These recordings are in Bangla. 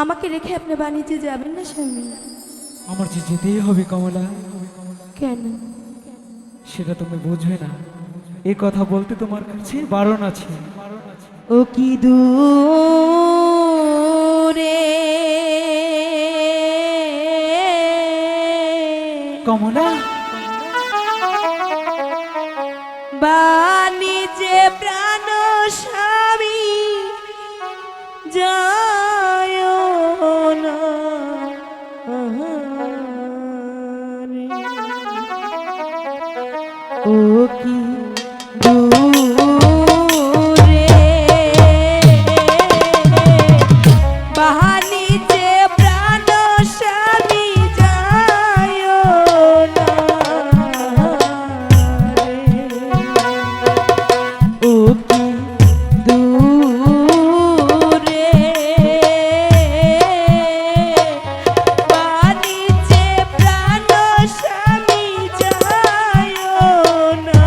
আমাকে রেখে আপনি বাণিজ্যে যাবেন না স্বামী? আমার যে যেতেই হবে কমলা। কেন? সেটা তুমি বুঝবে না, এই কথা বলতে তোমার কাছে বারণ আছে। ও কি দূরে কমলা, বাণিজ্যে প্রাণ স্বামী যায় না ও কি দূরে বাণিজ্যে প্রাণ স্বামী যায় না ও কি দূরে বাণিজ্যে প্রাণ স্বামী যায় না।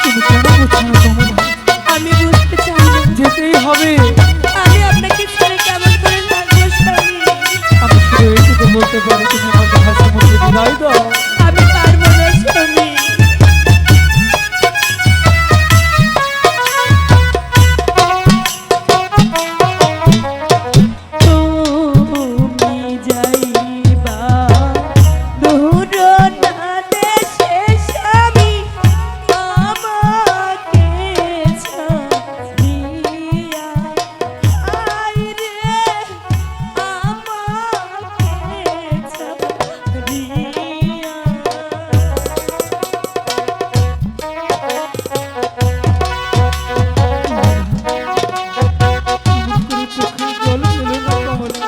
তুমি কেন বুঝছো না কমলা? আমি বুঝতে চাই না। যেতেই হবে। আমি আপনাকে ছেড়ে কেমন করে থাকবো স্বামী? আমি শুধু এইটুকু বলতে পারি, তুমি আমাকে হাসি মুখে বিদায় দাও। আমি পারবো না স্বামী। তুমি যাইবা দূর না দেশে স্বামী, আমাকে ছাড়িয়া। হায় রে, আমাকে ছাড়িয়া। তুমি চোখে জল ফেলো না কমলা।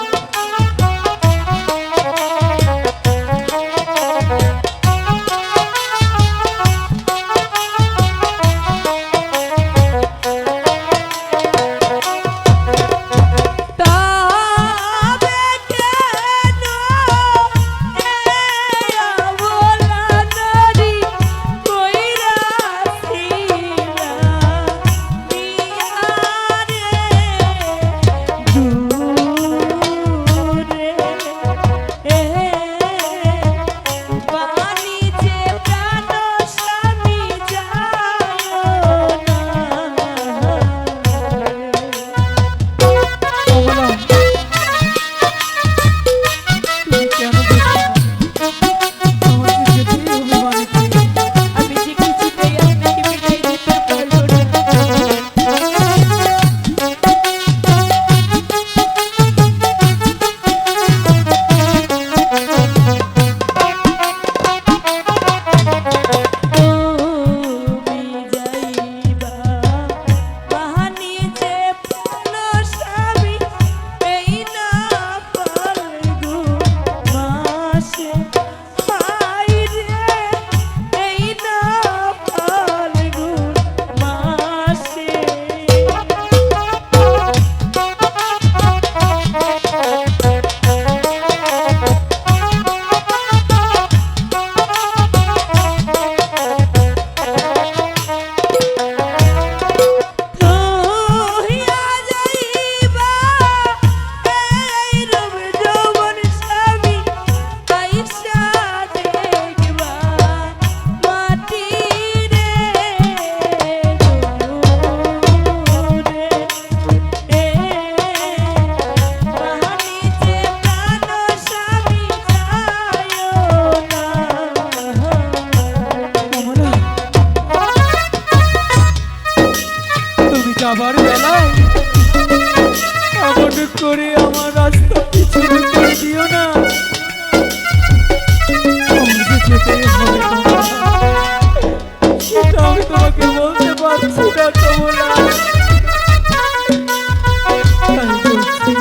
তবে কেন এই অবলা নারী কইরাছিলা বিয়া রে দূরে বাণিজ্যে প্রাণ স্বামী যায় না। কমলা, তুমি কেন বুঝছো না? আমার যে যেতেই হবে বাণিজ্যে। আমি যে কিছুতেই আপনাকে বিদায় দিতে পারবো না। তুমি যাইবা বাণিজ্যে প্রাণ স্বামী, এই না ফাল্গুন মাসে। হায় রে, এই না ফাল্গুন মাসে। রহিয়া যাইবা এই রূপ যৌবন স্বামী, আইসা দেখবা মাটি রে দূরে বাণিজ্যে প্রাণ স্বামী যায় না। কমলা, তুমি যাবার বেলায় এমন করে আমার রাস্তা পিছনে করে দিও না। আমার যে যেতেই হবে কমলা, সেটা আমি তোমাকে বলতে পারছি না কমলা। তাই বলছি,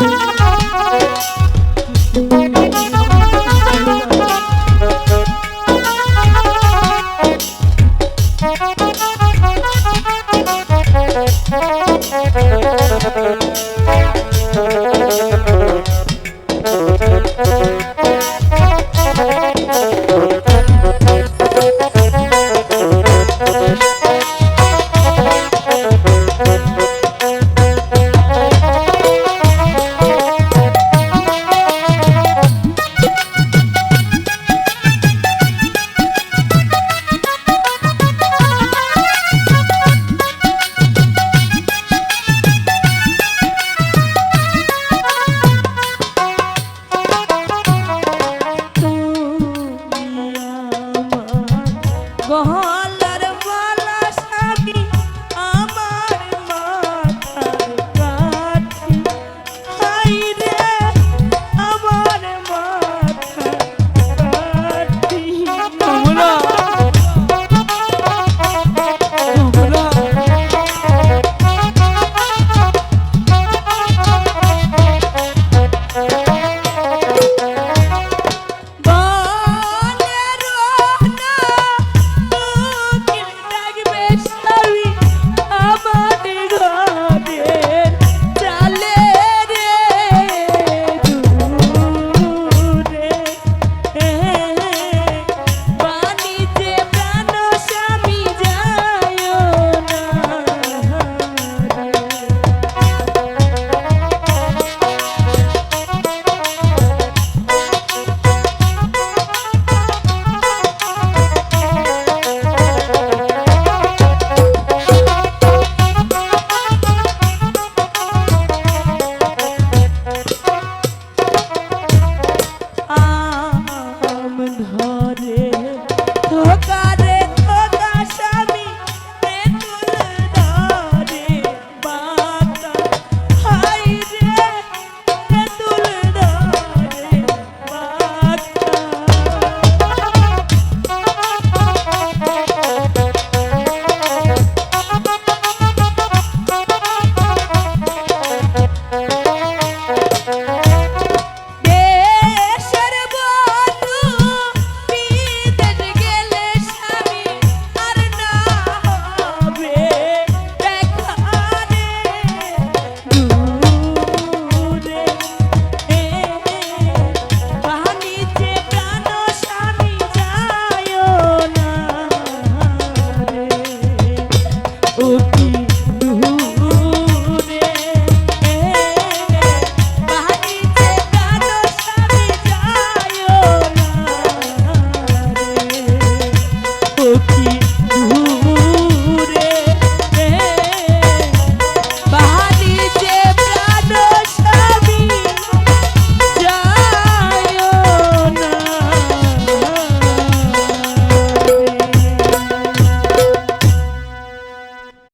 ও কি